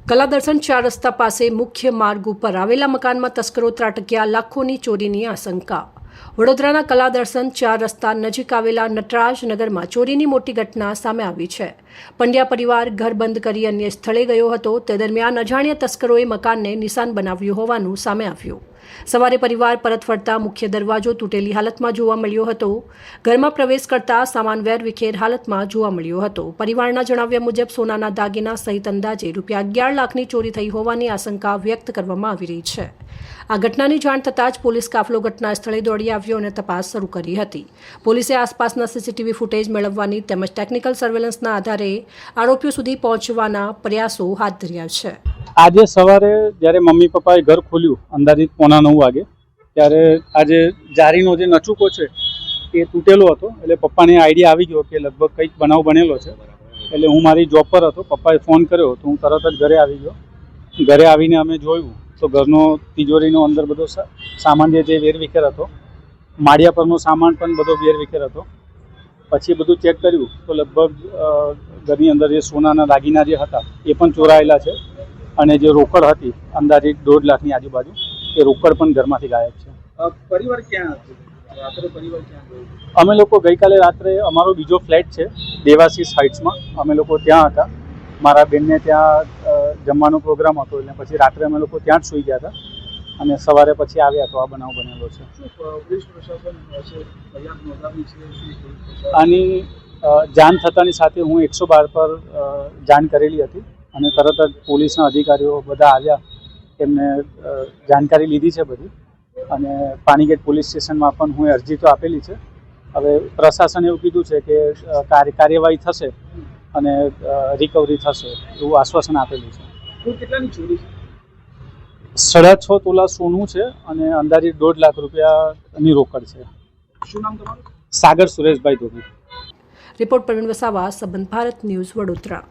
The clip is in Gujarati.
કલાદર્શન 4 રસ્તા પાસે મુખ્ય માર્ગ ઉપર આવેલા મકાનમાં તસ્કરો ત્રાટક્યા, લાખોની ચોરીની આશંકા। વડોદરાના કલાદર્શન 4 રસ્તા નજીક આવેલા નટરાજ નગરમાં ચોરીની મોટી ઘટના સામે આવી છે। પંડ્યા પરિવાર ઘર બંધ કરી અન્ય સ્થળે ગયો હતો, તે દરમિયાન અજાણ્યા તસ્કરોએ મકાનને નિશાન બનાવ્યું હોવાનું સામે આવ્યું। સવારે પરિવાર પરત ફરતા મુખ્ય દરવાજો તૂટેલી હાલતમાં જોવા મળ્યો હતો। ઘરમાં પ્રવેશ કરતા સામાન વેરવિખેર હાલતમાં જોવા મળ્યો હતો। પરિવારના જણાવ્યા મુજબ સોનાના દાગીના સહિત અંદાજે રૂપિયા 11 લાખની ચોરી થઈ હોવાની આશંકા વ્યક્ત કરવામાં આવી રહી છે। આ ઘટનાની જાણ થતાં જ પોલીસ કાફલો ઘટના સ્થળે દોડી આવ્યો અને તપાસ શરૂ કરી હતી। પોલીસે આસપાસના સીસીટીવી ફૂટેજ મેળવવાની તેમજ ટેકનિકલ સર્વેલન્સના આધારે આરોપીઓ સુધી પહોંચવાના પ્રયાસો હાથ ધર્યા છે। આજે સવારે જ્યારે મમ્મી પપ્પાએ ઘર ખોલ્યું અંદાજિત 9:45 વાગે, ત્યારે આજે જારીનો જે નચુકો છે એ તૂટેલો હતો। એટલે પપ્પાને આઈડિયા આવી ગયો કે લગભગ કંઈક બનાવ બનેલો છે। એટલે હું મારી જોબ પર હતો, પપ્પાએ ફોન કર્યો તો હું તરત જ ઘરે આવી ગયો। ઘરે આવીને અમે જોયું તો ઘરનો તિજોરીનો અંદર બધો સામાન જે વેરવિખેર હતો, માળિયા પરનો સામાન પણ બધો વેરવિખેર હતો। પછી બધું ચેક કર્યું તો લગભગ ઘરની અંદર જે સોનાના દાગીના જે હતા એ પણ ચોરાયેલા છે અને જે રોકડ હતી અંદાજિત 1.5 લાખની આજુબાજુ, એ રોકડ પણ ઘરમાંથી ગાયબ છે। પરિવાર ક્યાં હતો? રાત્રે પરિવાર ક્યાં ગયો? અમે લોકો ગઈકાલે રાત્રે અમારો બીજો ફ્લેટ છે દેવાશીષ હાઇટ્સમાં, અમે લોકો ત્યાં હતા। મારા બેનને ત્યાં જમવાનો પ્રોગ્રામ હતો, એટલે પછી રાત્રે અમે લોકો ત્યાં જ સૂઈ ગયા હતા અને સવારે પછી આવ્યા તો આ બનાવ બનેલો છે। પોલીસ પ્રશાસન ફરિયાદ નોંધાવી છે? આની જાણ થતાની સાથે હું 112 પર જાણ કરેલી હતી અને તરત જ પોલીસના અધિકારીઓ બધા આવ્યા, એમને જાણકારી લીધી છે બધી, અને પાણીગેટ પોલીસ સ્ટેશનમાં પણ હું અરજી તો આપેલી છે। હવે પ્રશાસન એવું કીધું છે કે કાર્યવાહી થશે અને રિકવરી થશે એવું આશ્વાસન આપેલું છે। કેટલાની ચોરી છે? 6.5 તોલા સોનું છે અને અંદાજિત 1.5 લાખ રૂપિયાની રોકડ છે। શું નામ તમારું? સાગર સુરેશભાઈ ધોબી। રિપોર્ટ પ્રવીણ વસાવા, સંબંધ ભારત ન્યૂઝ, વડોદરા।